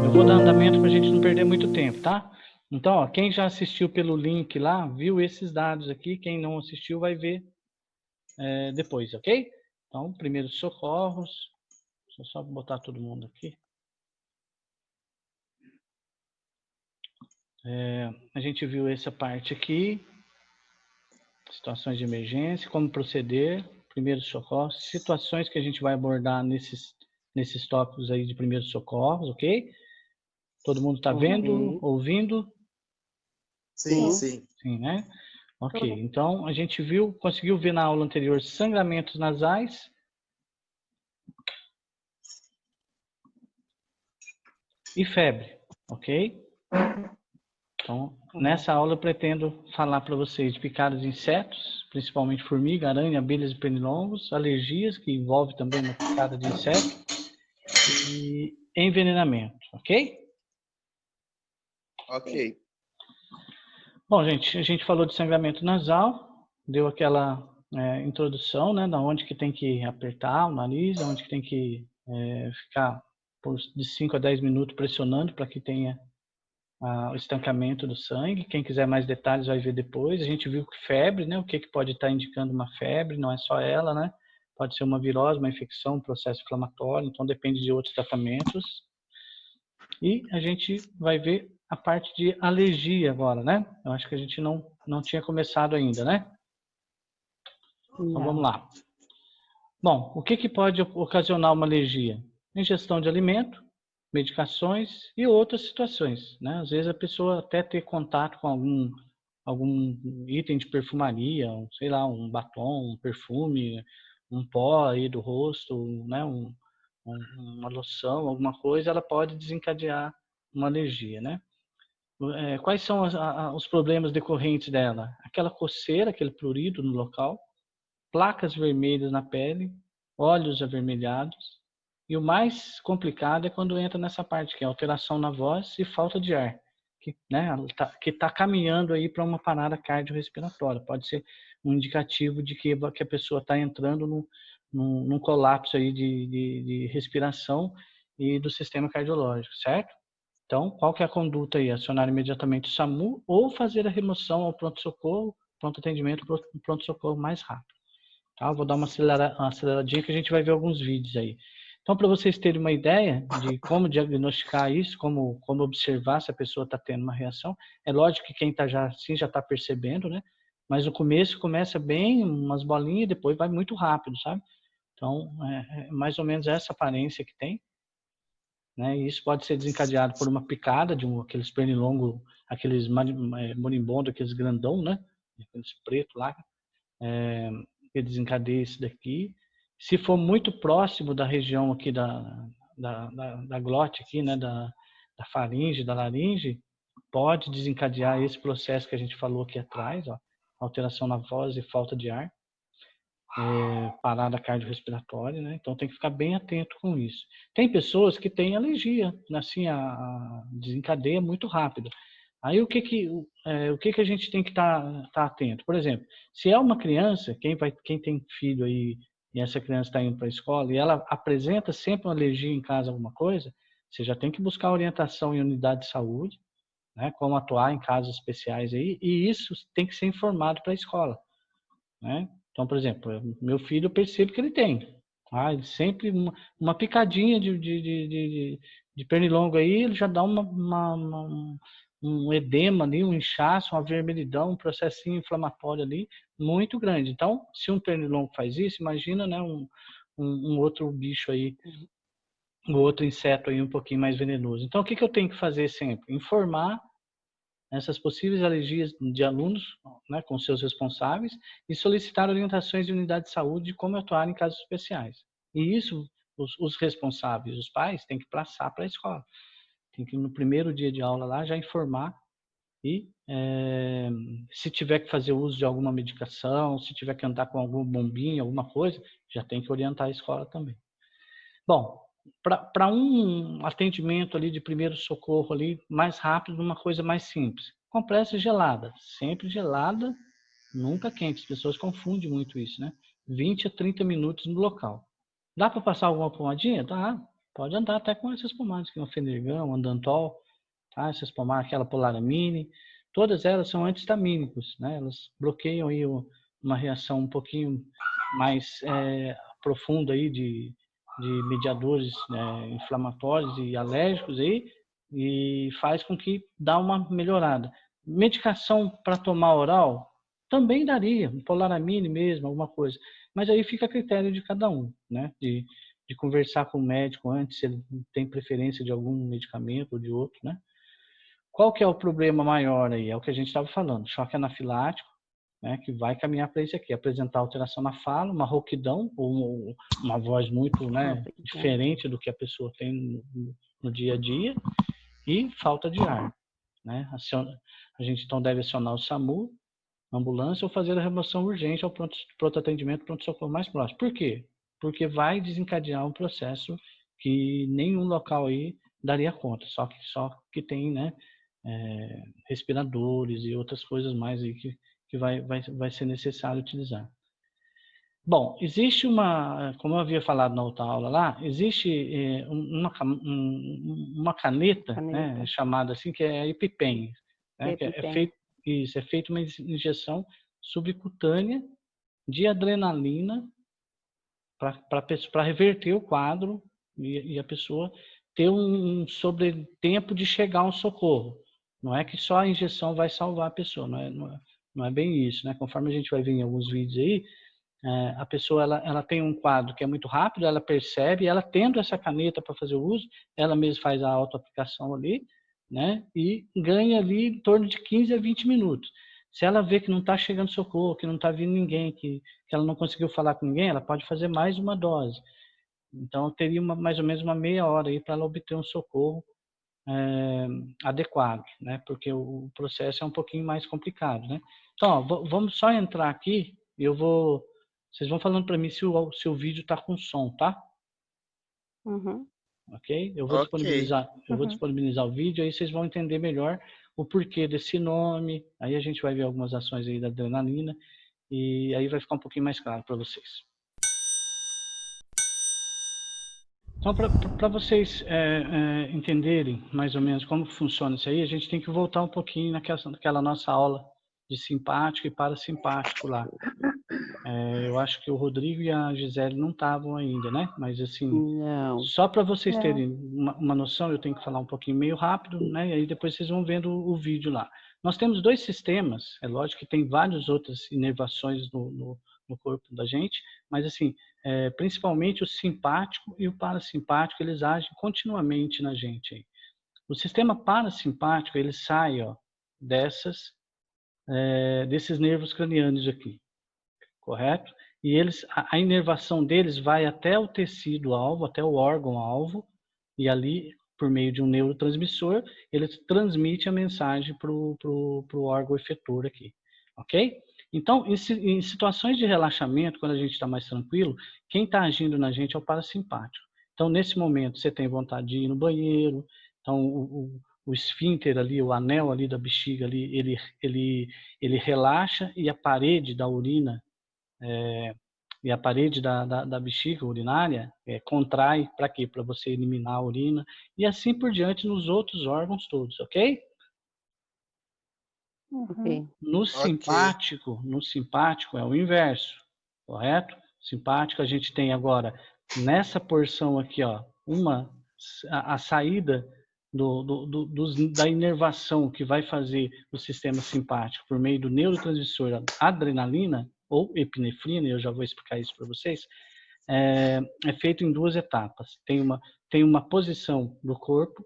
Eu vou dar andamento para a gente não perder muito tempo, tá? Então, ó, quem já assistiu pelo link lá, viu esses dados aqui. Quem não assistiu vai ver depois, ok? Então, primeiros socorros. Deixa eu só botar todo mundo aqui. A gente viu essa parte aqui. Situações de emergência, como proceder, primeiros socorros, situações que a gente vai abordar nesses tópicos aí de primeiros socorros, ok? Todo mundo está vendo, ouvindo? Sim, sim. Sim, né? Ok, então a gente conseguiu ver na aula anterior sangramentos nasais. E febre, ok? Então, nessa aula eu pretendo falar para vocês de picadas de insetos, principalmente formiga, aranha, abelhas e pernilongos, alergias, que envolve também uma picada de inseto, e envenenamento, ok? Ok. Bom, gente, a gente falou de sangramento nasal, deu aquela introdução, né, da onde que tem que apertar o nariz, onde que tem que ficar de 5 a 10 minutos pressionando para que tenha o estancamento do sangue. Quem quiser mais detalhes vai ver depois. A gente viu que febre, né? O que pode estar indicando uma febre, não é só ela, né? Pode ser uma virose, uma infecção, um processo inflamatório, então depende de outros tratamentos. E a gente vai ver a parte de alergia agora, né? Eu acho que a gente não tinha começado ainda, né? Então vamos lá. Bom, o que pode ocasionar uma alergia? Ingestão de alimento, medicações e outras situações, né? Às vezes a pessoa até ter contato com algum item de perfumaria, sei lá, um batom, um perfume, um pó aí do rosto, né? Uma loção, alguma coisa, ela pode desencadear uma alergia, né? Quais são os problemas decorrentes dela? Aquela coceira, aquele prurido no local, placas vermelhas na pele, olhos avermelhados, e o mais complicado é quando entra nessa parte, que é alteração na voz e falta de ar, que tá caminhando aí para uma parada cardiorrespiratória. Pode ser um indicativo de que a pessoa está entrando num colapso aí de respiração e do sistema cardiológico, certo? Então, qual que é a conduta aí? Acionar imediatamente o SAMU ou fazer a remoção ao pronto-socorro, pronto atendimento, pronto-socorro mais rápido. Tá? Vou dar uma aceleradinha que a gente vai ver alguns vídeos aí. Então, para vocês terem uma ideia de como diagnosticar isso, como observar se a pessoa está tendo uma reação, é lógico que quem está já está percebendo, né? Mas no começo começa bem, umas bolinhas, depois vai muito rápido, sabe? Então, é mais ou menos essa aparência que tem. Né? E isso pode ser desencadeado por uma picada de aqueles pernilongos, aqueles moribundo, aqueles grandão, né? Aqueles pretos lá, que desencadeia isso daqui. Se for muito próximo da região aqui da glote aqui, né? Da faringe, da laringe, pode desencadear esse processo que a gente falou aqui atrás, ó, alteração na voz e falta de ar. Parada cardiorrespiratória, né? Então tem que ficar bem atento com isso. Tem pessoas que têm alergia, assim, a desencadeia muito rápido. Aí o que a gente tem que estar atento? Por exemplo, se é uma criança, quem tem filho aí e essa criança está indo para a escola e ela apresenta sempre uma alergia em casa, alguma coisa, você já tem que buscar orientação em unidade de saúde, né? Como atuar em casos especiais aí, e isso tem que ser informado para a escola, né? Então, por exemplo, meu filho, eu percebo que ele tem. Ele sempre uma picadinha de pernilongo aí, ele já dá um edema ali, um inchaço, uma vermelhidão, um processinho inflamatório ali muito grande. Então, se um pernilongo faz isso, imagina, né, um outro bicho aí, um outro inseto aí um pouquinho mais venenoso. Então, o que eu tenho que fazer sempre? Informar essas possíveis alergias de alunos, né, com seus responsáveis, e solicitar orientações de unidade de saúde de como atuar em casos especiais. E isso, os responsáveis, os pais, têm que passar para a escola. Tem que, no primeiro dia de aula lá, já informar e, se tiver que fazer uso de alguma medicação, se tiver que andar com algum bombinho, alguma coisa, já tem que orientar a escola também. Bom, para um atendimento ali de primeiro socorro ali mais rápido, uma coisa mais simples. Compressa gelada, sempre gelada, nunca quente. As pessoas confundem muito isso, né? 20 a 30 minutos no local. Dá para passar alguma pomadinha? Dá. Pode andar até com essas pomadas, que é o Fenergan, o Andantol, tá? Essas pomadas, aquela Polaramine, todas elas são antihistamínicos, né? Elas bloqueiam aí uma reação um pouquinho mais profunda aí de mediadores inflamatórios e alérgicos aí, e faz com que dá uma melhorada. Medicação para tomar oral também daria, um Polaramine mesmo, alguma coisa, mas aí fica a critério de cada um, né? De conversar com o médico antes, se ele tem preferência de algum medicamento ou de outro, né? Qual que é o problema maior aí? É o que a gente estava falando, choque anafilático, né, que vai caminhar para isso aqui, apresentar alteração na fala, uma rouquidão, ou uma voz muito, né, diferente do que a pessoa tem no dia a dia, e falta de ar. Né? A gente então deve acionar o SAMU, ambulância, ou fazer a remoção urgente ao pronto atendimento, pronto-socorro mais próximo. Por quê? Porque vai desencadear um processo que nenhum local aí daria conta, só que tem, né, respiradores e outras coisas mais aí que vai ser necessário utilizar. Bom, existe como eu havia falado na outra aula lá, existe uma caneta, né, chamada assim, que é a EpiPen, né, que é feito uma injeção subcutânea de adrenalina para reverter o quadro e a pessoa ter um sobretempo de chegar ao socorro. Não é que só a injeção vai salvar a pessoa, não é bem isso, né? Conforme a gente vai ver em alguns vídeos aí, a pessoa ela tem um quadro que é muito rápido, ela percebe, ela tendo essa caneta para fazer o uso, ela mesma faz a autoaplicação ali, né? E ganha ali em torno de 15 a 20 minutos. Se ela vê que não está chegando socorro, que não está vindo ninguém, que ela não conseguiu falar com ninguém, ela pode fazer mais uma dose. Então, teria mais ou menos uma meia hora aí para ela obter um socorro adequado, né? Porque o processo é um pouquinho mais complicado, né? Então, ó, vamos só entrar aqui e vocês vão falando para mim se o vídeo está com som, tá? Uhum. Ok? Eu vou disponibilizar o vídeo, aí vocês vão entender melhor o porquê desse nome. Aí a gente vai ver algumas ações aí da adrenalina e aí vai ficar um pouquinho mais claro para vocês. Então, para vocês entenderem mais ou menos como funciona isso aí, a gente tem que voltar um pouquinho naquela nossa aula de simpático e parasimpático lá. Eu acho que o Rodrigo e a Gisele não estavam ainda, né? Mas assim, Não. só para vocês terem uma noção, eu tenho que falar um pouquinho meio rápido, né? E aí depois vocês vão vendo o vídeo lá. Nós temos dois sistemas, é lógico que tem várias outras inervações no corpo da gente, mas assim, principalmente o simpático e o parasimpático, eles agem continuamente na gente. Aí. O sistema parasimpático, ele sai desses nervos cranianos aqui, correto? E a inervação deles vai até o tecido-alvo, até o órgão-alvo, e ali, por meio de um neurotransmissor, ele transmite a mensagem para o órgão efetor aqui, ok? Então, em situações de relaxamento, quando a gente está mais tranquilo, quem está agindo na gente é o parasimpático. Então, nesse momento, você tem vontade de ir no banheiro, então o esfíncter ali, o anel ali da bexiga ali, ele relaxa e a parede da urina e a parede da bexiga urinária contrai para quê? Para você eliminar a urina e assim por diante nos outros órgãos todos, ok? Ok. No simpático é o inverso, correto? Simpático a gente tem agora nessa porção aqui, ó, a saída da inervação que vai fazer o sistema simpático por meio do neurotransmissor adrenalina ou epinefrina, eu já vou explicar isso para vocês, é feito em duas etapas. Tem uma posição do corpo,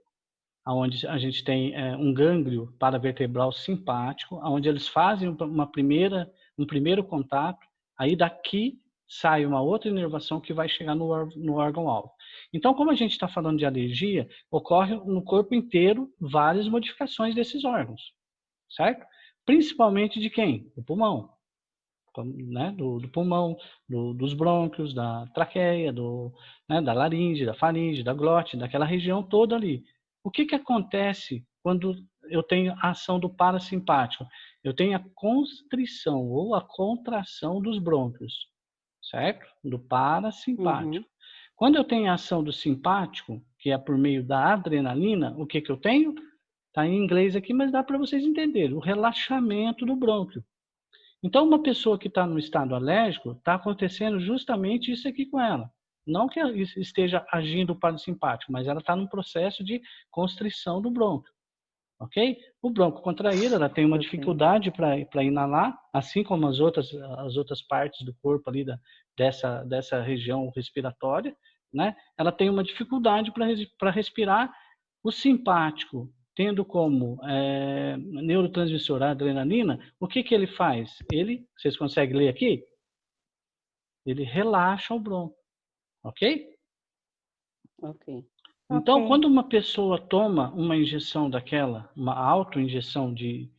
onde a gente tem um gânglio paravertebral simpático, onde eles fazem um primeiro contato, aí daqui sai uma outra inervação que vai chegar no órgão-alvo. Então, como a gente está falando de alergia, ocorre no corpo inteiro várias modificações desses órgãos, certo? Principalmente de quem? Do pulmão, né? do pulmão, dos brônquios, da traqueia, da laringe, da faringe, da glote, daquela região toda ali. O que acontece quando eu tenho a ação do parasimpático? Eu tenho a constrição ou a contração dos brônquios, certo? Do parasimpático. Quando eu tenho a ação do simpático, que é por meio da adrenalina, o que eu tenho? Está em inglês aqui, mas dá para vocês entenderem. O relaxamento do brônquio. Então, uma pessoa que está no estado alérgico, está acontecendo justamente isso aqui com ela. Não que ela esteja agindo parasimpático, mas ela está num processo de constrição do brônquio. Ok? O brônquio contraído, ela tem uma dificuldade para inalar, assim como as outras partes do corpo ali dessa região respiratória, né? Ela tem uma dificuldade para respirar. O simpático, tendo como neurotransmissor a adrenalina, o que ele faz? Vocês conseguem ler aqui? Ele relaxa o brônquio, ok? Ok. Então, quando uma pessoa toma uma injeção daquela, uma autoinjeção de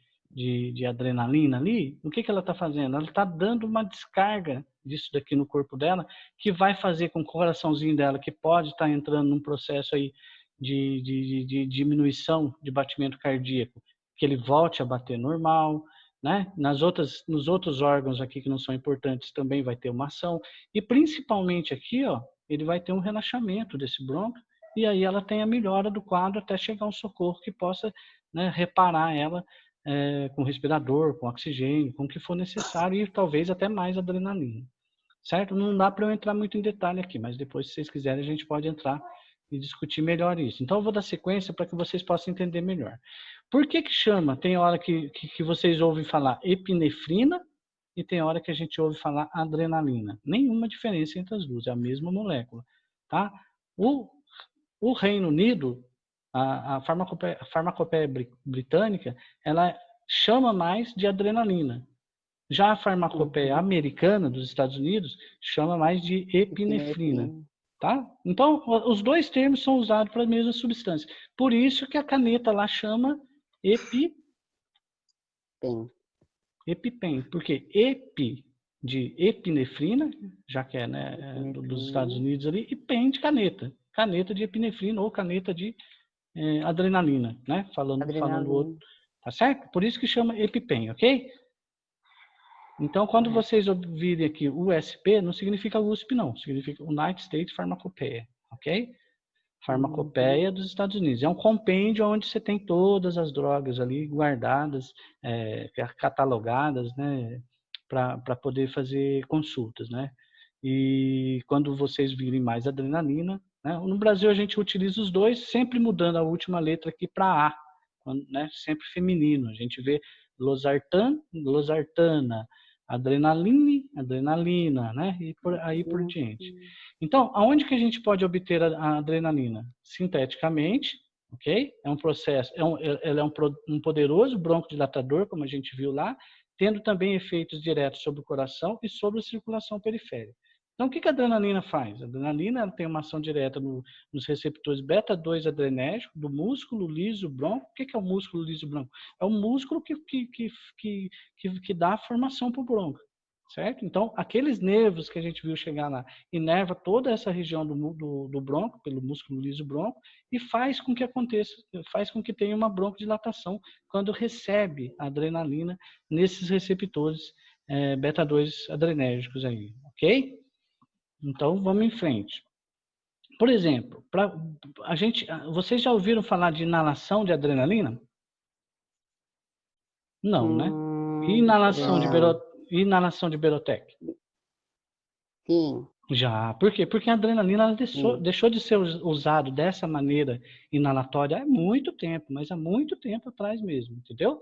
adrenalina ali, o que ela está fazendo? Ela está dando uma descarga disso daqui no corpo dela, que vai fazer com que o coraçãozinho dela, que pode estar entrando num processo aí de diminuição de batimento cardíaco, que ele volte a bater normal, né? Nos outros órgãos aqui que não são importantes também vai ter uma ação, e principalmente aqui, ó, ele vai ter um relaxamento desse brônquio, e aí ela tem a melhora do quadro até chegar um socorro que possa, né, reparar ela com respirador, com oxigênio, com o que for necessário e talvez até mais adrenalina. Certo? Não dá para eu entrar muito em detalhe aqui, mas depois, se vocês quiserem, a gente pode entrar e discutir melhor isso. Então, eu vou dar sequência para que vocês possam entender melhor. Por que chama? Tem hora que vocês ouvem falar epinefrina e tem hora que a gente ouve falar adrenalina. Nenhuma diferença entre as duas, é a mesma molécula. Tá? O Reino Unido, a farmacopeia britânica, ela chama mais de adrenalina. Já a farmacopeia americana dos Estados Unidos chama mais de epinefrina. Tá? Então, os dois termos são usados para a mesma substância. Por isso que a caneta lá chama EpiPen. Porque epi de epinefrina, já que é, né, dos Estados Unidos ali, e pen de caneta. Caneta de epinefrina ou caneta de adrenalina, né? Falando outro. Tá certo? Por isso que chama EpiPen, ok? Então, quando vocês ouvirem aqui USP, não significa USP, não. Significa United States Pharmacopeia, ok? Farmacopeia dos Estados Unidos. É um compêndio onde você tem todas as drogas ali guardadas, catalogadas, né? Para poder fazer consultas, né? E quando vocês virem mais adrenalina, né? No Brasil a gente utiliza os dois, sempre mudando a última letra aqui para A, né? Sempre feminino. A gente vê losartan, losartana, adrenalina, né? E aí por diante. Então, aonde que a gente pode obter a adrenalina? Sinteticamente, ok? É um processo, ela é um poderoso broncodilatador, como a gente viu lá, tendo também efeitos diretos sobre o coração e sobre a circulação periférica. Então, o que a adrenalina faz? A adrenalina ela tem uma ação direta nos receptores beta-2 adrenérgico do músculo liso bronco. O que é o músculo liso bronco? É o músculo que dá a formação para o bronco, certo? Então, aqueles nervos que a gente viu chegar lá, inerva toda essa região do bronco, pelo músculo liso bronco, e faz com que aconteça, faz com que tenha uma broncodilatação quando recebe a adrenalina nesses receptores beta-2 adrenérgicos aí, ok? Então, vamos em frente. Por exemplo, vocês já ouviram falar de inalação de adrenalina? Não, né? E inalação de Berotec? Sim. Já. Por quê? Porque a adrenalina ela deixou de ser usado dessa maneira inalatória há muito tempo, mas há muito tempo atrás mesmo, entendeu?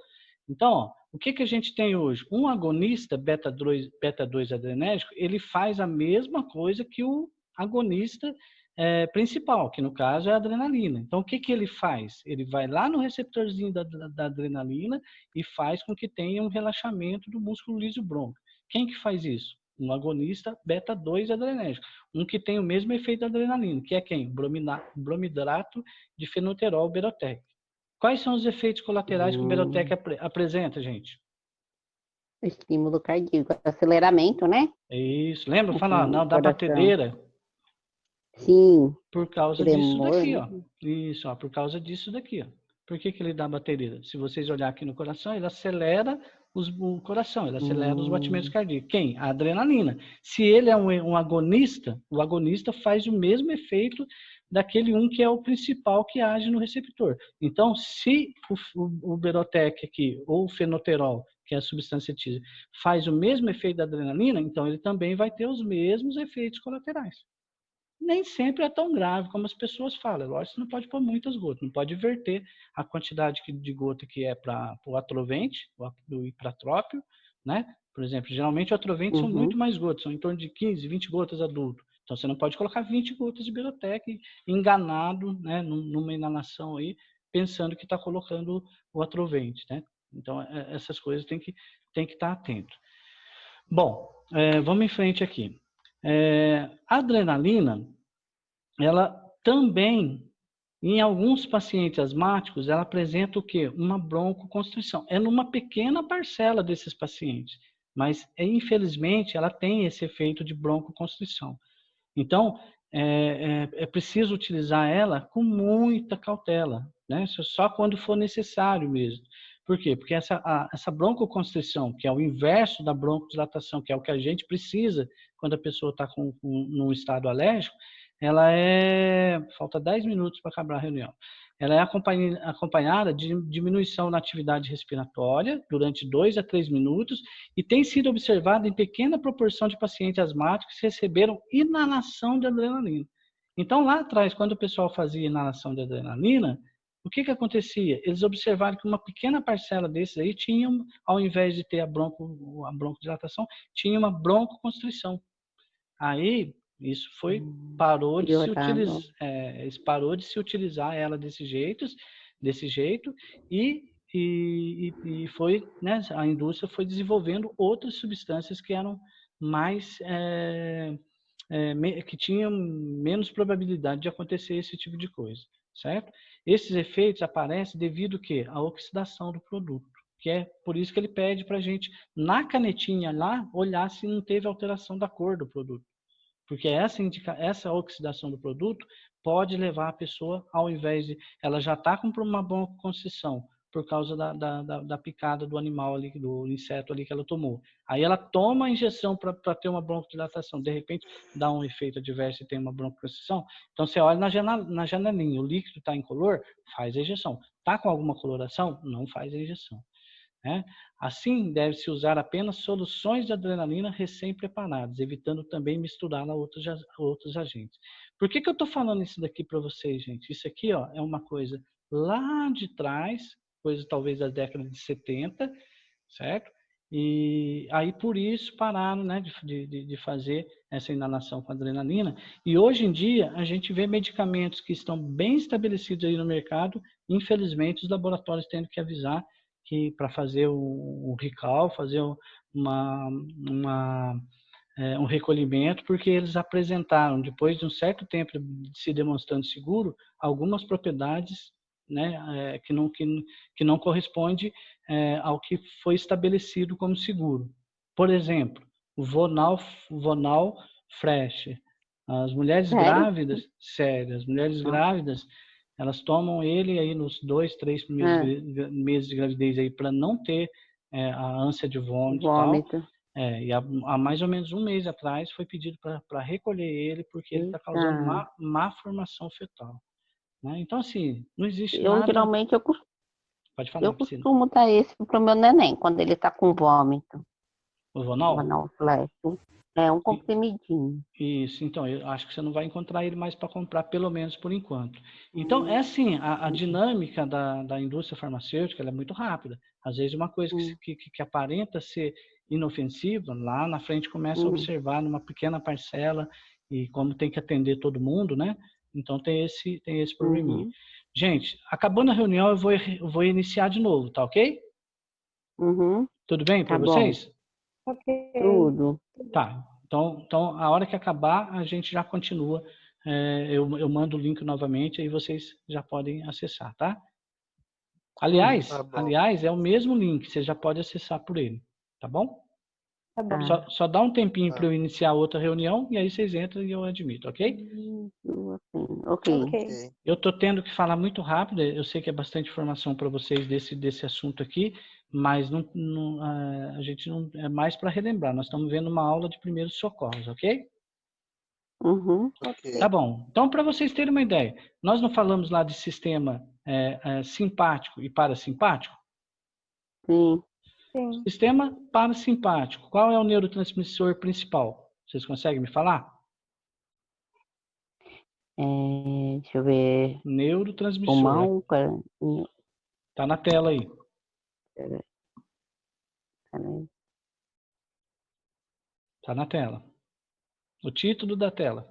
Então, ó, o que a gente tem hoje? Um agonista beta-2 adrenérgico, ele faz a mesma coisa que o agonista principal, que no caso é a adrenalina. Então, o que ele faz? Ele vai lá no receptorzinho da adrenalina e faz com que tenha um relaxamento do músculo liso bronco. Quem que faz isso? Um agonista beta-2 adrenérgico. Um que tem o mesmo efeito da adrenalina, que é quem? Bromidrato de fenoterol Berotec. Quais são os efeitos colaterais que o Berotec apresenta, gente? Estímulo cardíaco, aceleramento, né? Isso. Lembra? Fala, não, da batedeira. Sim. Por causa disso daqui, ó. Isso, ó, por causa disso daqui, ó. Por que ele dá batedeira? Se vocês olharem aqui no coração, ele acelera o coração, ele acelera os batimentos cardíacos. Quem? A adrenalina. Se ele é um agonista, o agonista faz o mesmo efeito daquele que é o principal que age no receptor. Então, se o Berotec aqui, ou o fenoterol, que é a substância tísica, faz o mesmo efeito da adrenalina, então ele também vai ter os mesmos efeitos colaterais. Nem sempre é tão grave como as pessoas falam. Lógico, você não pode pôr muitas gotas, não pode verter a quantidade de gota que é para o atrovente, o hipratrópio, né? Por exemplo, geralmente o atrovente são muito mais gotas, são em torno de 15, 20 gotas adulto. Então você não pode colocar 20 gotas de Berotec enganado, né, numa inalação aí, pensando que está colocando o atrovente, né? Então essas coisas tem que estar atento. Bom, vamos em frente aqui. A adrenalina, ela também, em alguns pacientes asmáticos, ela apresenta o quê? Uma broncoconstrição. É numa pequena parcela desses pacientes, mas infelizmente ela tem esse efeito de broncoconstrição. Então, é preciso utilizar ela com muita cautela, né? Só quando for necessário mesmo. Por quê? Porque essa broncoconstrição, que é o inverso da broncodilatação, que é o que a gente precisa quando a pessoa está num estado alérgico, ela falta 10 minutos para acabar a reunião. Ela é acompanhada de diminuição na atividade respiratória durante 2 a 3 minutos e tem sido observada em pequena proporção de pacientes asmáticos que receberam inalação de adrenalina. Então, lá atrás, quando o pessoal fazia inalação de adrenalina, o que acontecia? Eles observaram que uma pequena parcela desses aí tinham, ao invés de ter a broncodilatação, tinha uma broncoconstrição. Aí, isso parou de se utilizar ela desse jeito e foi, né, a indústria foi desenvolvendo outras substâncias que eram mais que tinham menos probabilidade de acontecer esse tipo de coisa, certo? Esses efeitos aparecem devido ao quê? À oxidação do produto, que é por isso que ele pede para a gente, na canetinha lá, olhar se não teve alteração da cor do produto. Porque essa oxidação do produto pode levar a pessoa, ao invés de... Ela já está com uma broncoconstrição por causa da picada do animal ali, do inseto ali que ela tomou. Aí ela toma a injeção para ter uma broncodilatação. De repente, dá um efeito adverso e tem uma broncoconstrição. Então, você olha na janelinha, o líquido está incolor, faz a injeção. Está com alguma coloração? Não faz a injeção. Né? Assim, deve-se usar apenas soluções de adrenalina recém-preparadas, evitando também misturá-la a outros agentes. Por que eu estou falando isso daqui para vocês, gente? Isso aqui, ó, é uma coisa lá de trás, coisa talvez da década de 70, certo? E aí, por isso, pararam, né, de fazer essa inalação com adrenalina. E hoje em dia, a gente vê medicamentos que estão bem estabelecidos aí no mercado, infelizmente, os laboratórios tendo que avisar que para fazer um recall, fazer um recolhimento, porque eles apresentaram, depois de um certo tempo de se demonstrando seguro, algumas propriedades, né, que não corresponde ao que foi estabelecido como seguro. Por exemplo, o Vonal Fresh. As mulheres grávidas, as mulheres grávidas, elas tomam ele aí nos 2, 3 primeiros meses de gravidez aí para não ter a ânsia de vômito e tal. E há mais ou menos um mês atrás foi pedido para recolher ele porque ele está causando má formação fetal. Né? Então, assim, não existe nada... Geralmente, Pode falar, eu costumo dar esse para o meu neném, quando ele está com vômito. O Vonal? Vonal Flash. É um comprimidinho. Isso, então, eu acho que você não vai encontrar ele mais para comprar, pelo menos por enquanto. Então, é assim, a dinâmica da indústria farmacêutica ela é muito rápida. Às vezes, uma coisa que aparenta ser inofensiva, lá na frente começa a observar numa pequena parcela, e como tem que atender todo mundo, né? Então, tem esse probleminha. Gente, acabando a reunião, eu vou iniciar de novo, tá ok? Tudo bem para vocês? Ok. Tudo. Tá, então a hora que acabar, a gente já continua. Eu mando o link novamente, aí vocês já podem acessar, tá? Aliás, é o mesmo link, você já pode acessar por ele, tá bom? Tá bom. Só dá um tempinho para eu iniciar outra reunião, e aí vocês entram e eu admito, ok? Ok. Eu tô tendo que falar muito rápido, eu sei que é bastante informação para vocês desse assunto aqui, mas a gente não é mais para relembrar. Nós estamos vendo uma aula de primeiros socorros, ok? Uhum. Ok. Tá bom. Então, para vocês terem uma ideia, nós não falamos lá de sistema simpático e parasimpático? Sim. Sim. Sistema parasimpático. Qual é o neurotransmissor principal? Vocês conseguem me falar? Deixa eu ver. Neurotransmissor. Pulmão. Tá na tela aí. Peraí. Tá na tela. O título da tela.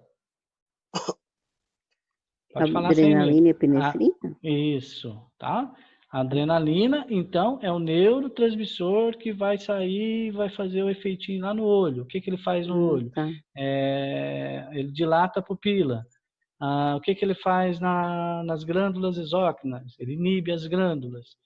Pode falar sem medo. Adrenalina e epinefrina? Isso, tá? A adrenalina, então, é o neurotransmissor que vai sair e vai fazer o efeitinho lá no olho. O que que ele faz no olho? Tá. Ele dilata a pupila. O que que ele faz nas glândulas exócrinas? Ele inibe as glândulas.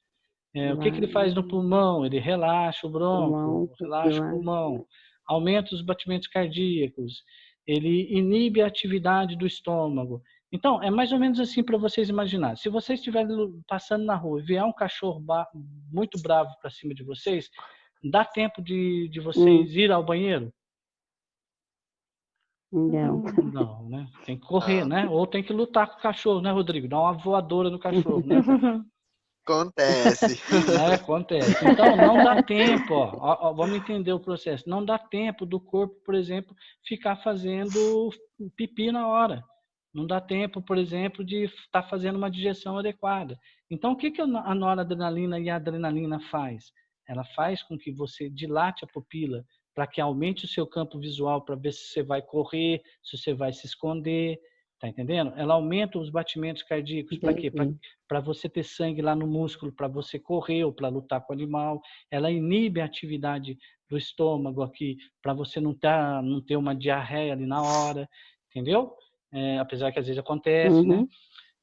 O que que ele faz no pulmão? Ele relaxa o bronco, relaxa o pulmão, aumenta os batimentos cardíacos, ele inibe a atividade do estômago. Então, é mais ou menos assim para vocês imaginar. Se vocês estiverem passando na rua e vier um cachorro muito bravo para cima de vocês, dá tempo de vocês ir ao banheiro? Não. Não, né? Tem que correr, né? Ou tem que lutar com o cachorro, né, Rodrigo? Dá uma voadora no cachorro, né? Acontece. Acontece. Então, não dá tempo, ó, vamos entender o processo. Não dá tempo do corpo, por exemplo, ficar fazendo pipi na hora. Não dá tempo, por exemplo, de estar fazendo uma digestão adequada. Então, o que que a noradrenalina e a adrenalina faz? Ela faz com que você dilate a pupila para que aumente o seu campo visual para ver se você vai correr, se você vai se esconder. Tá entendendo? Ela aumenta os batimentos cardíacos. Para quê? Para você ter sangue lá no músculo, para você correr ou para lutar com o animal. Ela inibe a atividade do estômago aqui, para você não ter uma diarreia ali na hora. Entendeu? Apesar que às vezes acontece, né?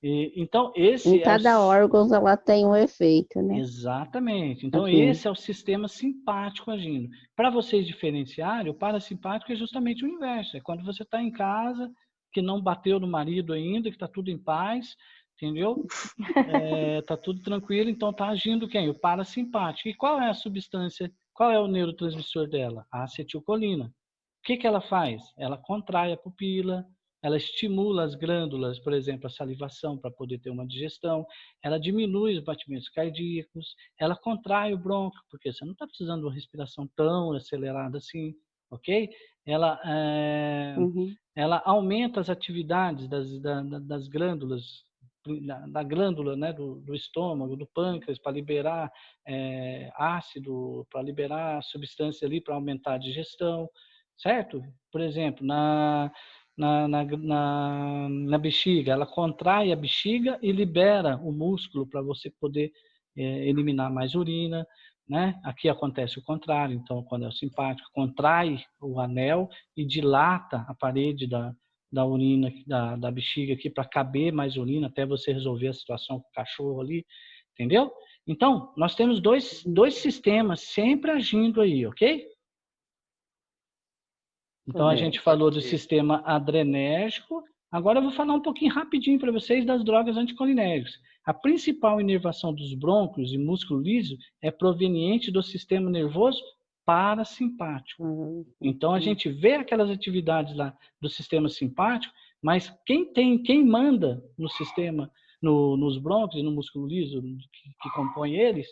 Então, em cada órgão ela tem um efeito, né? Exatamente. Então, esse é o sistema simpático agindo. Para vocês diferenciarem, o parasimpático é justamente o inverso. É quando você está em casa, que não bateu no marido ainda, que está tudo em paz, entendeu? Está tudo tranquilo, então está agindo quem? O parasimpático. E qual é a substância, qual é o neurotransmissor dela? A acetilcolina. O que que ela faz? Ela contrai a pupila, ela estimula as glândulas, por exemplo, a salivação para poder ter uma digestão, ela diminui os batimentos cardíacos, ela contrai o brônquio, porque você não está precisando de uma respiração tão acelerada assim, ok? Ela aumenta as atividades das glândulas, da glândula, né, do estômago, do pâncreas, para liberar ácido, para liberar substância ali, para aumentar a digestão, certo? Por exemplo, na bexiga, ela contrai a bexiga e libera o músculo para você poder eliminar mais urina, né? Aqui acontece o contrário, então quando é o simpático, contrai o anel e dilata a parede da urina, da bexiga aqui para caber mais urina até você resolver a situação com o cachorro ali, entendeu? Então, nós temos dois sistemas sempre agindo aí, ok? Então, a gente falou do sistema adrenérgico. Agora eu vou falar um pouquinho rapidinho para vocês das drogas anticolinérgicas. A principal inervação dos brônquios e músculo liso é proveniente do sistema nervoso parasimpático. Então, a gente vê aquelas atividades lá do sistema simpático, mas quem manda no sistema, nos brônquios e no músculo liso que compõe eles,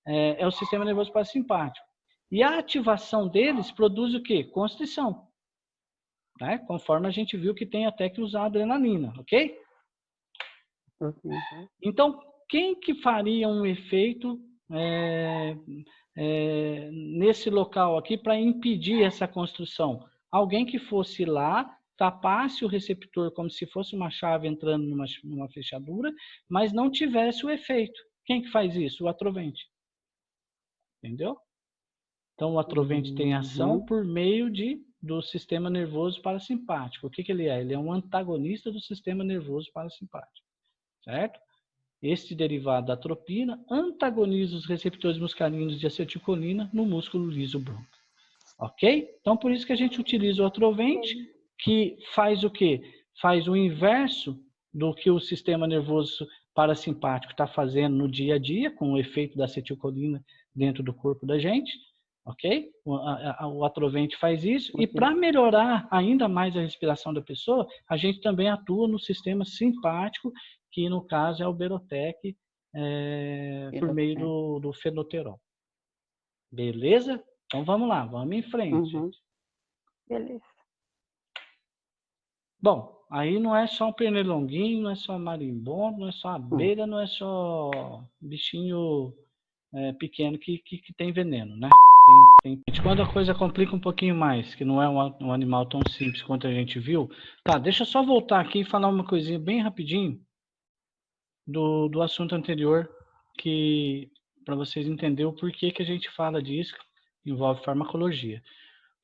é o sistema nervoso parasimpático. E a ativação deles produz o quê? Constrição. Né? Conforme a gente viu que tem até que usar adrenalina, ok? Então, quem que faria um efeito nesse local aqui para impedir essa construção? Alguém que fosse lá, tapasse o receptor como se fosse uma chave entrando numa fechadura, mas não tivesse o efeito. Quem que faz isso? O atrovente. Entendeu? Então, o atrovente tem ação por meio do sistema nervoso parasimpático. O que ele é? Ele é um antagonista do sistema nervoso parasimpático, certo? Este derivado da atropina antagoniza os receptores muscarinos de acetilcolina no músculo liso brônquio. Ok? Então, por isso que a gente utiliza o atrovente, que faz o quê? Faz o inverso do que o sistema nervoso parasimpático está fazendo no dia a dia, com o efeito da acetilcolina dentro do corpo da gente, ok? O atrovente faz isso, e para melhorar ainda mais a respiração da pessoa, a gente também atua no sistema simpático, que no caso é o Berotec, por meio do fenoterol. Beleza? Então vamos lá, vamos em frente. Beleza. Bom, aí não é só um pernilonguinho, não é só marimbondo, não é só abelha, não é só bichinho pequeno que tem veneno, né? Quando a coisa complica um pouquinho mais, que não é um animal tão simples quanto a gente viu. Tá, deixa eu só voltar aqui e falar uma coisinha bem rapidinho do assunto anterior, que para vocês entenderem o porquê que a gente fala disso, envolve farmacologia.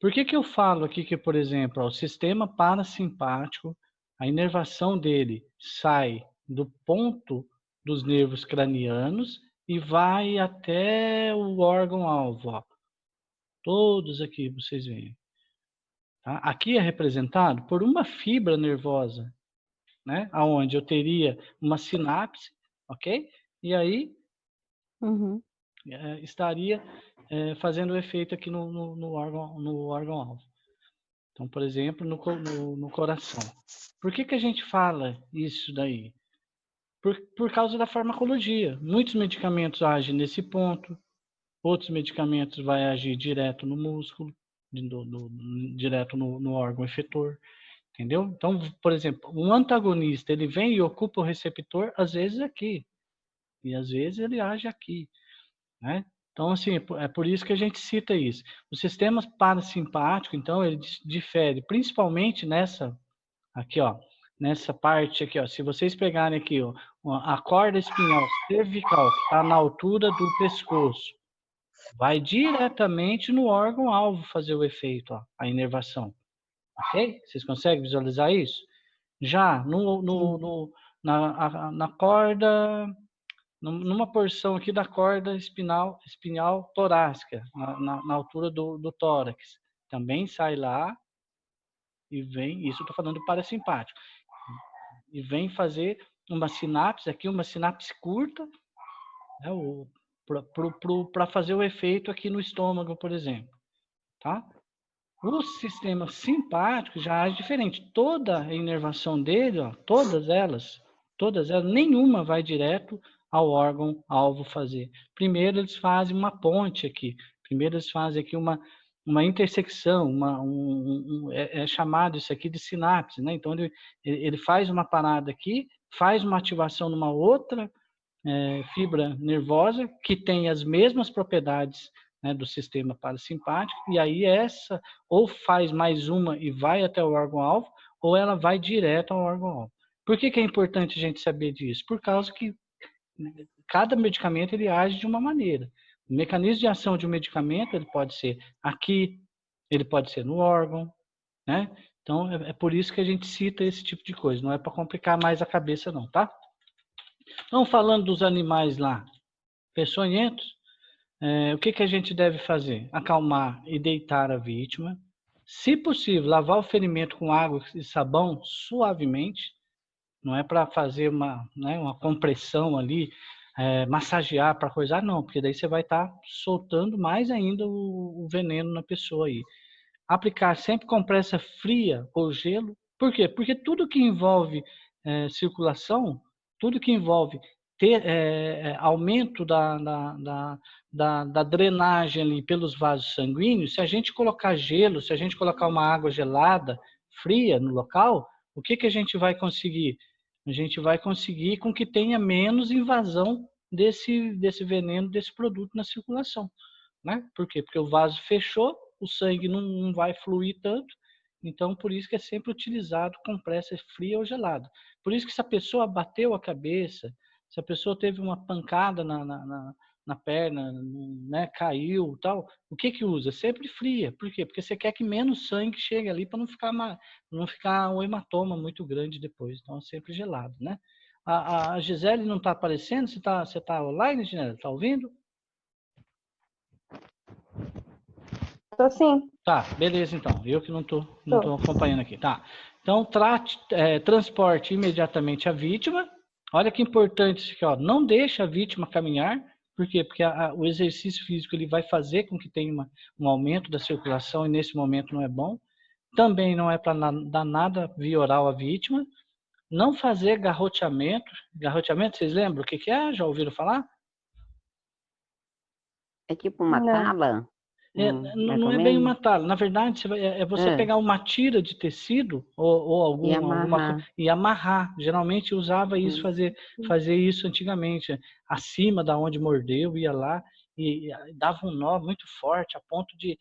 Por que eu falo aqui que, por exemplo, o sistema parasimpático, a inervação dele sai do ponto dos nervos cranianos e vai até o órgão-alvo, ó. Todos aqui, vocês veem. Tá? Aqui é representado por uma fibra nervosa, né? Onde eu teria uma sinapse, ok? E aí estaria fazendo o efeito aqui no órgão-alvo. Então, por exemplo, no coração. Por que a gente fala isso daí? Por causa da farmacologia. Muitos medicamentos agem nesse ponto, outros medicamentos vão agir direto no músculo, direto no órgão efetor, entendeu? Então, por exemplo, um antagonista, ele vem e ocupa o receptor, às vezes aqui, e às vezes ele age aqui, né? Então, assim, é por isso que a gente cita isso. O sistema parasimpático, então, ele difere principalmente nessa parte aqui, ó. Se vocês pegarem aqui, ó, a corda espinhal cervical, que está na altura do pescoço, vai diretamente no órgão-alvo fazer o efeito, ó, a inervação. Ok? Vocês conseguem visualizar isso? Já na corda, numa porção aqui da corda espinhal torácica, na altura do tórax, também sai lá e vem, isso eu estou falando do parasimpático, e vem fazer uma sinapse aqui, uma sinapse curta, né, para fazer o efeito aqui no estômago, por exemplo. Tá? O sistema simpático já age diferente. Toda a inervação dele, ó, todas elas, nenhuma vai direto ao órgão-alvo fazer. Primeiro eles fazem uma ponte aqui. Primeiro eles fazem aqui uma intersecção, é chamado isso aqui de sinapse, né? Então ele faz uma parada aqui, faz uma ativação numa outra fibra nervosa que tem as mesmas propriedades, né, do sistema parasimpático, e aí essa ou faz mais uma e vai até o órgão-alvo, ou ela vai direto ao órgão-alvo. Por que é importante a gente saber disso? Por causa que cada medicamento ele age de uma maneira. O mecanismo de ação de um medicamento ele pode ser aqui, ele pode ser no órgão, né? Então é por isso que a gente cita esse tipo de coisa, não é para complicar mais a cabeça não, tá? Então, falando dos animais lá peçonhentos, o que a gente deve fazer? Acalmar e deitar a vítima. Se possível, lavar o ferimento com água e sabão suavemente. Não é para fazer uma compressão ali, massagear para coisar, não. Porque daí você vai estar soltando mais ainda o veneno na pessoa aí. Aplicar sempre compressa fria ou gelo. Por quê? Porque tudo que envolve circulação, tudo que envolve aumento da drenagem ali pelos vasos sanguíneos, se a gente colocar gelo, se a gente colocar uma água gelada, fria no local, o que a gente vai conseguir? A gente vai conseguir com que tenha menos invasão desse veneno, desse produto na circulação, né? Por quê? Porque o vaso fechou, o sangue não vai fluir tanto, então por isso que é sempre utilizado compressa fria ou gelada. Por isso que se a pessoa bateu a cabeça, se a pessoa teve uma pancada na perna, né, caiu tal, o que usa? Sempre fria. Por quê? Porque você quer que menos sangue chegue ali para não ficar um hematoma muito grande depois. Então, é sempre gelado, né? A Gisele não está aparecendo? Você tá online, Gisele? Está ouvindo? Tô sim. Tá, beleza então. Eu que não tô acompanhando aqui. Tá. Então, transporte imediatamente a vítima, Olha que importante isso aqui, ó. Não deixa a vítima caminhar. Por quê? Porque o exercício físico ele vai fazer com que tenha um aumento da circulação e nesse momento não é bom. Também não é para dar nada via oral à vítima. Não fazer garroteamento. Garroteamento, vocês lembram o que é? Já ouviram falar? É tipo uma Não. tala? Não é bem uma tala. Na verdade, é você pegar uma tira de tecido ou E alguma amarrar. coisa e amarrar. Geralmente usava isso, fazer isso antigamente. Acima da onde mordeu, ia lá e dava um nó muito forte, a ponto de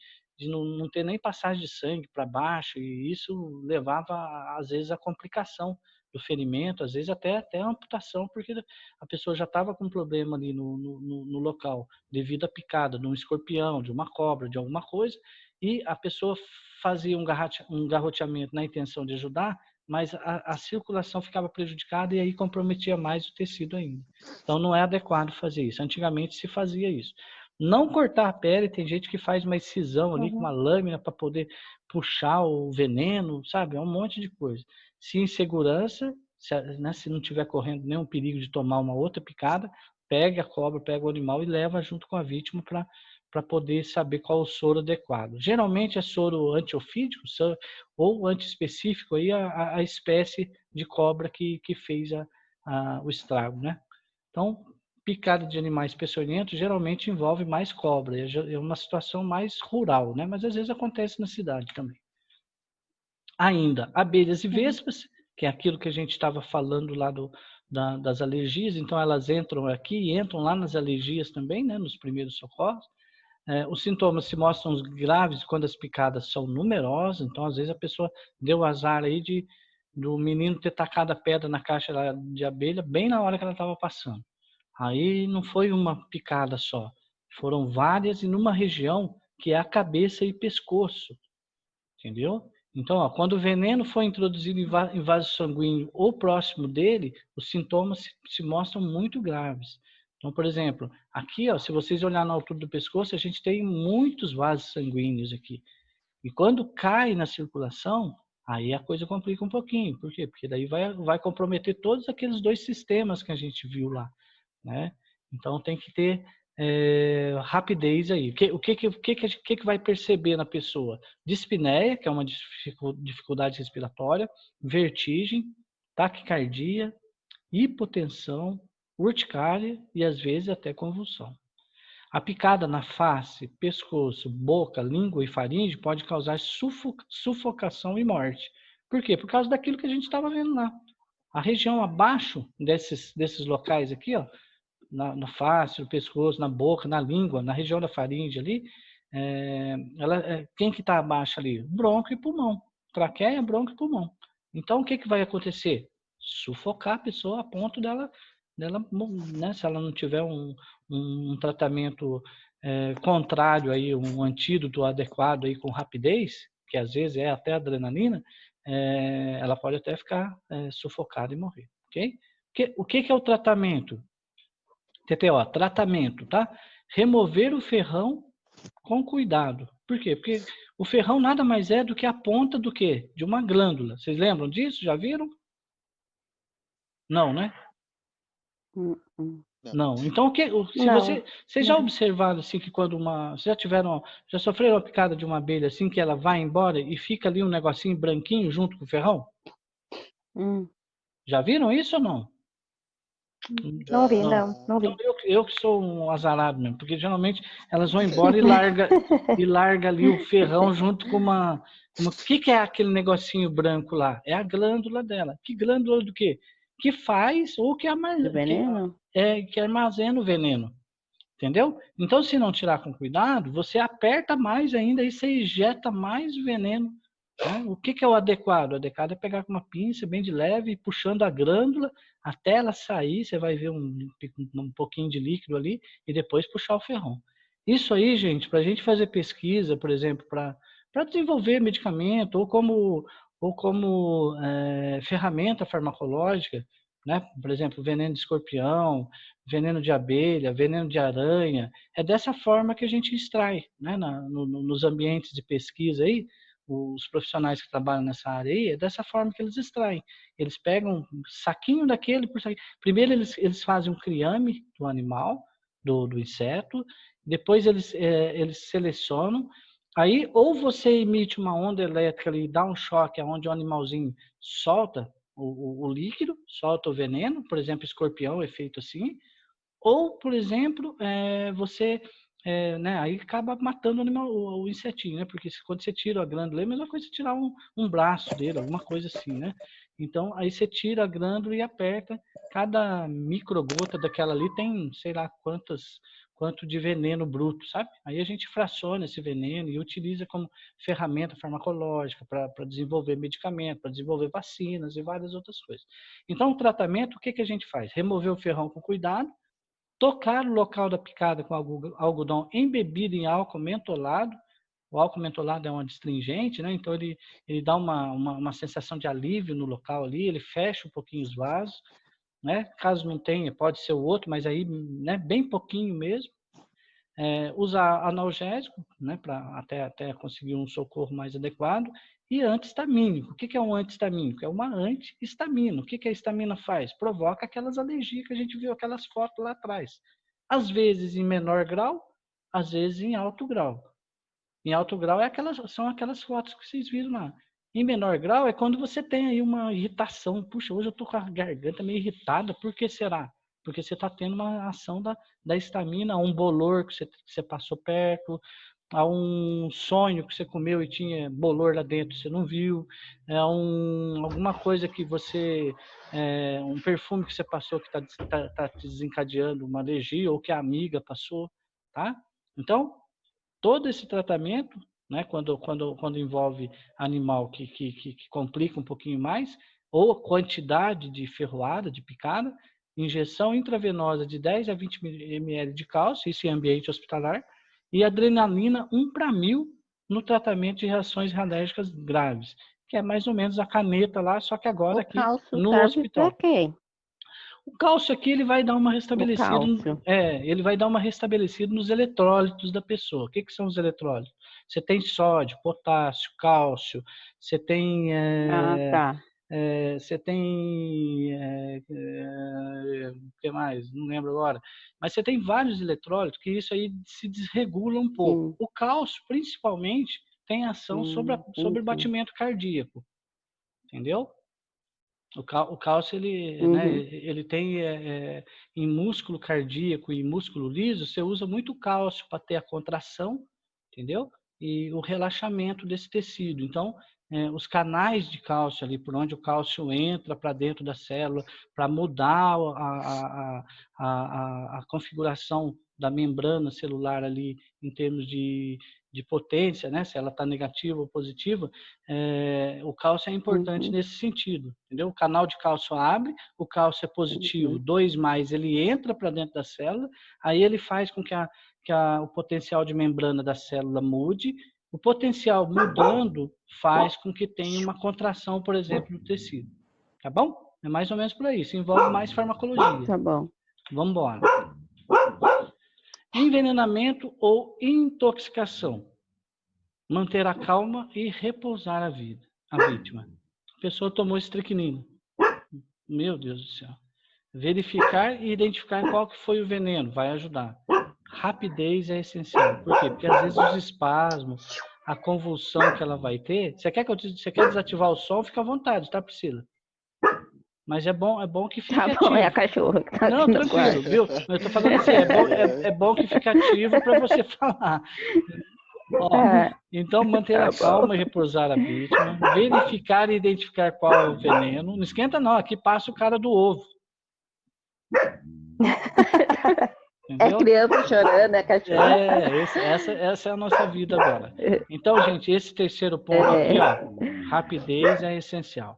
não ter nem passagem de sangue para baixo. E isso levava, às vezes, a complicação do ferimento, às vezes até a amputação, porque a pessoa já estava com problema ali no local, devido à picada de um escorpião, de uma cobra, de alguma coisa, e a pessoa fazia um garroteamento na intenção de ajudar, mas a circulação ficava prejudicada e aí comprometia mais o tecido ainda. Então não é adequado fazer isso. Antigamente se fazia isso. Não cortar a pele, tem gente que faz uma incisão ali com uma lâmina para poder puxar o veneno, sabe? É um monte de coisa. Se em segurança, se não tiver correndo nenhum perigo de tomar uma outra picada, pega a cobra, pega o animal e leva junto com a vítima para poder saber qual o soro adequado. Geralmente é soro antiofídico ou antiespecífico aí a espécie de cobra que fez o estrago, né? Então, picada de animais peçonhentos geralmente envolve mais cobra, é uma situação mais rural, né? Mas às vezes acontece na cidade também. Ainda, abelhas e vespas, que é aquilo que a gente estava falando lá das alergias, então elas entram aqui e entram lá nas alergias também, né, nos primeiros socorros. Os sintomas se mostram graves quando as picadas são numerosas, então às vezes a pessoa deu o azar aí do menino ter tacado a pedra na caixa de abelha bem na hora que ela estava passando. Aí não foi uma picada só, foram várias e numa região que é a cabeça e pescoço, entendeu? Então, ó, quando o veneno foi introduzido em vaso sanguíneo ou próximo dele, os sintomas se mostram muito graves. Então, por exemplo, aqui, ó, se vocês olharem na altura do pescoço, a gente tem muitos vasos sanguíneos aqui. E quando cai na circulação, aí a coisa complica um pouquinho. Por quê? Porque daí vai comprometer todos aqueles dois sistemas que a gente viu lá, né? Então tem que ter rapidez aí. O que vai perceber na pessoa? Dispneia, que é uma dificuldade respiratória, vertigem, taquicardia, hipotensão, urticária e às vezes até convulsão. A picada na face, pescoço, boca, língua e faringe pode causar sufocação e morte. Por quê? Por causa daquilo que a gente estava vendo lá. A região abaixo desses locais aqui, ó, na face, no pescoço, na boca, na língua, na região da faringe ali, quem que está abaixo ali? Bronco e pulmão. Traqueia, bronco e pulmão. Então, o que vai acontecer? Sufocar a pessoa a ponto dela né, se ela não tiver um tratamento contrário, aí, um antídoto adequado aí, com rapidez, que às vezes é até adrenalina, ela pode até ficar sufocada e morrer. Ok? O que é o tratamento? TTO, tratamento, tá? Remover o ferrão com cuidado. Por quê? Porque o ferrão nada mais é do que a ponta do quê? De uma glândula. Vocês lembram disso? Já viram? Não, né? Não. Então, vocês já observaram assim que quando já sofreram uma picada de uma abelha assim que ela vai embora e fica ali um negocinho branquinho junto com o ferrão? Já viram isso ou não? Não vi, não vi. Então, eu que sou um azarado mesmo, porque geralmente elas vão embora e larga ali o ferrão junto com uma... O que é aquele negocinho branco lá? É a glândula dela. Que glândula do quê? Que faz ou que veneno? Que armazena o veneno. Entendeu? Então, se não tirar com cuidado, você aperta mais ainda e você injeta mais veneno. Né? O que é o adequado? O adequado é pegar com uma pinça bem de leve, puxando a glândula até ela sair, você vai ver um pouquinho de líquido ali, e depois puxar o ferrão. Isso aí, gente, para a gente fazer pesquisa, por exemplo, para desenvolver medicamento, ou como ferramenta farmacológica, né? Por exemplo, veneno de escorpião, veneno de abelha, veneno de aranha, é dessa forma que a gente extrai, né? Nos ambientes de pesquisa aí, os profissionais que trabalham nessa área aí, é dessa forma que eles extraem. Eles pegam um saquinho daquele por saquinho. Primeiro eles fazem um criame do animal, do inseto, depois eles selecionam, aí ou você emite uma onda elétrica ali, dá um choque onde o animalzinho solta o líquido, solta o veneno, por exemplo, escorpião é feito assim, ou, por exemplo, você, né, aí acaba matando o, animal, o insetinho, né? Porque quando você tira a glândula, é a mesma coisa que tirar um braço dele, alguma coisa assim, né? Então, aí você tira a glândula e aperta. Cada microgota daquela ali tem, sei lá, quanto de veneno bruto, sabe? Aí a gente fraciona esse veneno e utiliza como ferramenta farmacológica para desenvolver medicamento, para desenvolver vacinas e várias outras coisas. Então, o tratamento, o que a gente faz? Remover o ferrão com cuidado, tocar o local da picada com algodão embebido em álcool mentolado. O álcool mentolado é um adstringente, né? Então ele dá uma sensação de alívio no local ali, ele fecha um pouquinho os vasos, né? Caso não tenha, pode ser o outro, mas aí, né, bem pouquinho mesmo. Usar analgésico, né, para até conseguir um socorro mais adequado, e antihistamínico. O que é um antihistamínico? É uma antihistamina. O que a histamina faz? Provoca aquelas alergias que a gente viu, aquelas fotos lá atrás. Às vezes em menor grau, às vezes em alto grau. Em alto grau são aquelas fotos que vocês viram lá. Em menor grau é quando você tem aí uma irritação. Puxa, hoje eu estou com a garganta meio irritada. Por que será? Porque você está tendo uma ação da histamina, um bolor que você passou perto, a um sonho que você comeu e tinha bolor lá dentro, você não viu, alguma coisa que um perfume que você passou que está te desencadeando uma alergia, ou que a amiga passou, tá? Então, todo esse tratamento, né, quando envolve animal que complica um pouquinho mais, ou quantidade de ferroada, de picada, injeção intravenosa de 10 a 20 ml de cálcio, isso em ambiente hospitalar, e adrenalina 1/1000 no tratamento de reações alérgicas graves, que é mais ou menos a caneta lá, só que agora O aqui cálcio no serve hospital. para quê? O cálcio aqui ele vai dar uma O restabelecida, cálcio. ele vai dar uma restabelecida nos eletrólitos da pessoa. O que são os eletrólitos? Você tem sódio, potássio, cálcio, você tem Tá. você tem o que mais? Não lembro agora. Mas você tem vários eletrólitos que isso aí se desregula um pouco. Sim. O cálcio, principalmente, tem ação sobre o Entendi. batimento cardíaco. Entendeu? O cálcio, né, Uhum. ele tem em músculo cardíaco e músculo liso, você usa muito cálcio para ter a contração, entendeu? E o relaxamento desse tecido. Então, os canais de cálcio ali, por onde o cálcio entra para dentro da célula, para mudar a configuração da membrana celular ali, em termos de potência, né? Se ela está negativa ou positiva, o cálcio é importante nesse sentido, entendeu? O canal de cálcio abre, o cálcio é positivo, 2+, ele entra para dentro da célula, aí ele faz com que o potencial de membrana da célula mude. O potencial mudando faz com que tenha uma contração, por exemplo, no tecido. Tá bom? É mais ou menos por aí. Isso envolve mais farmacologia. Tá bom. Vamos embora. Envenenamento ou intoxicação. Manter a calma e repousar a vítima. A pessoa tomou estricnina. Meu Deus do céu. Verificar e identificar qual que foi o veneno. Vai ajudar. Rapidez é essencial. Por quê? Porque às vezes os espasmos, a convulsão que ela vai ter... Você quer desativar o som? Fica à vontade, tá, Priscila? Mas é bom que fique ativo. Tá bom, é a cachorra que tá Não, aqui no tranquilo, quarto. viu? Eu tô falando assim, é bom que fique ativo para você falar. Ó, então, manter a calma e repousar a vítima, verificar e identificar qual é o veneno. Não esquenta não, aqui passa o cara do ovo. Entendeu? É criança chorando, é cachorro. Essa é a nossa vida agora. Então, gente, esse terceiro ponto aqui, ó, rapidez é essencial.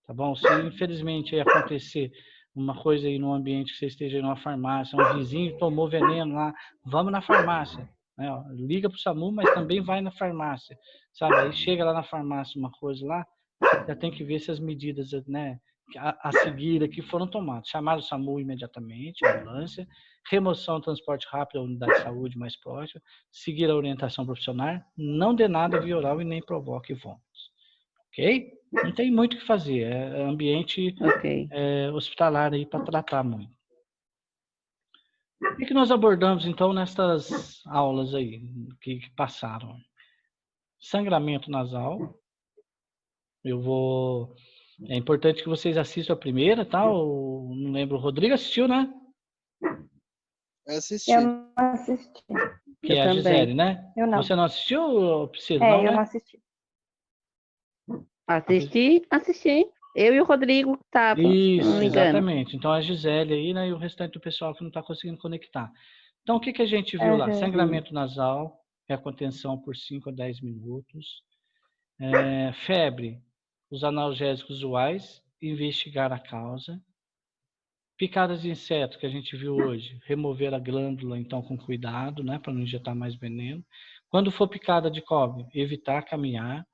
Tá bom? Se infelizmente acontecer uma coisa aí no ambiente que você esteja em uma farmácia, um vizinho tomou veneno lá, vamos na farmácia. Né? Ó, liga para o SAMU, mas também vai na farmácia. Sabe? Aí chega lá na farmácia uma coisa lá, você já tem que ver se as medidas, né, a seguir aqui foram tomados. Chamar o SAMU imediatamente, a ambulância, remoção, transporte rápido à unidade de saúde mais próxima, seguir a orientação profissional, não dê nada via oral e nem provoque vômitos. Ok? Não tem muito o que fazer, é ambiente hospitalar aí para tratar muito. O que nós abordamos então nessas aulas aí que passaram? Sangramento nasal. É importante que vocês assistam a primeira, tá? Não lembro, o Rodrigo assistiu, né? Assisti. Eu não assisti. Que é a também. Gisele, né? Eu não. Você não assistiu, Priscila? É, Não, eu né? não assisti. Assisti. Eu e o Rodrigo estavam, se não Isso, me engano. exatamente. Então a Gisele aí, né? E o restante do pessoal que não está conseguindo conectar. Então o que a gente viu lá? Uhum. Sangramento nasal, é a contenção por 5 a 10 minutos. Febre, os analgésicos usuais, investigar a causa. Picadas de inseto, que a gente viu hoje, remover a glândula, então, com cuidado, né, para não injetar mais veneno. Quando for picada de cobra, evitar caminhar,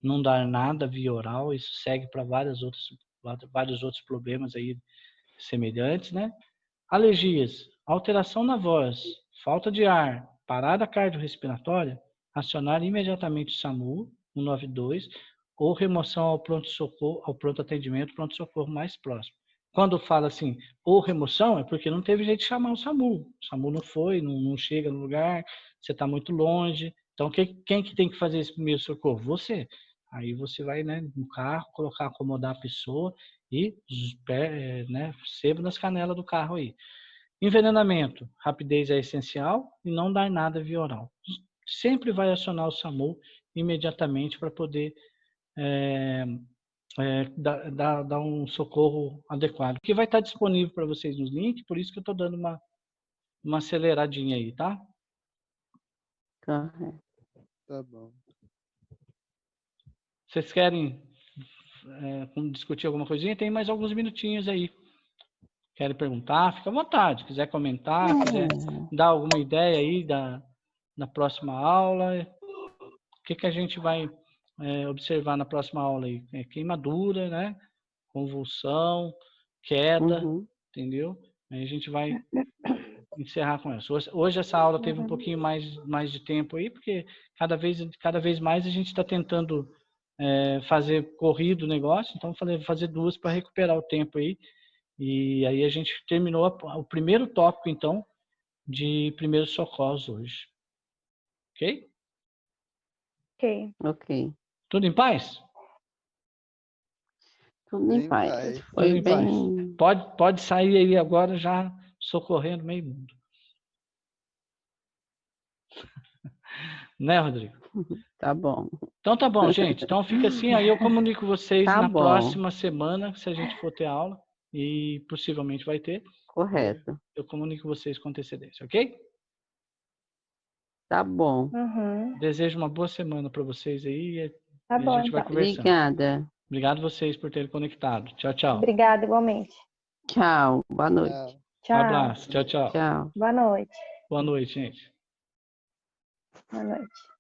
não dar nada via oral, isso segue para vários outros problemas aí semelhantes, né? Alergias, alteração na voz, falta de ar, parada cardiorrespiratória, acionar imediatamente o SAMU, 192, ou remoção ao pronto-socorro, ao pronto-atendimento, pronto-socorro mais próximo. Quando fala assim, ou remoção, é porque não teve jeito de chamar o SAMU. O SAMU não foi, não chega no lugar, você está muito longe. Então, quem que tem que fazer esse primeiro socorro? Você. Aí você vai, né, no carro, acomodar a pessoa e, né, sebo nas canelas do carro aí. Envenenamento, rapidez é essencial e não dar nada via oral. Sempre vai acionar o SAMU imediatamente para poder dar um socorro adequado. Que vai estar disponível para vocês nos links, por isso que eu estou dando uma aceleradinha aí, tá? Correto. Tá bom. Vocês querem discutir alguma coisinha? Tem mais alguns minutinhos aí. Querem perguntar? Fica à vontade. Quiser comentar, quiser dar alguma ideia aí da próxima aula. O que a gente vai observar na próxima aula aí? Queimadura, né? Convulsão, queda, entendeu? Aí a gente vai encerrar com isso. Hoje essa aula teve um pouquinho mais de tempo aí, porque cada vez mais a gente está tentando fazer corrido o negócio, então fazer duas para recuperar o tempo aí. E aí a gente terminou o primeiro tópico, então, de primeiros socorros hoje. Ok? Ok. Tudo em paz? Tudo em Bem paz. paz. Foi Tudo em paz. bem... Pode sair aí agora já socorrendo meio mundo. Né, Rodrigo? Tá bom. Então tá bom, gente. Então fica assim, aí eu comunico vocês Tá na bom. próxima semana, se a gente for ter aula, e possivelmente vai ter. Correto. Eu comunico vocês com antecedência, ok? Tá bom. Uhum. Desejo uma boa semana para vocês aí e Tá a bom, gente vai então. conversando. Obrigada. Obrigado vocês por terem conectado. Tchau, tchau. Obrigada, igualmente. Tchau. Boa noite. Tchau. Tchau. Abraço. Tchau, tchau. Tchau. Boa noite. Boa noite, gente. Boa noite.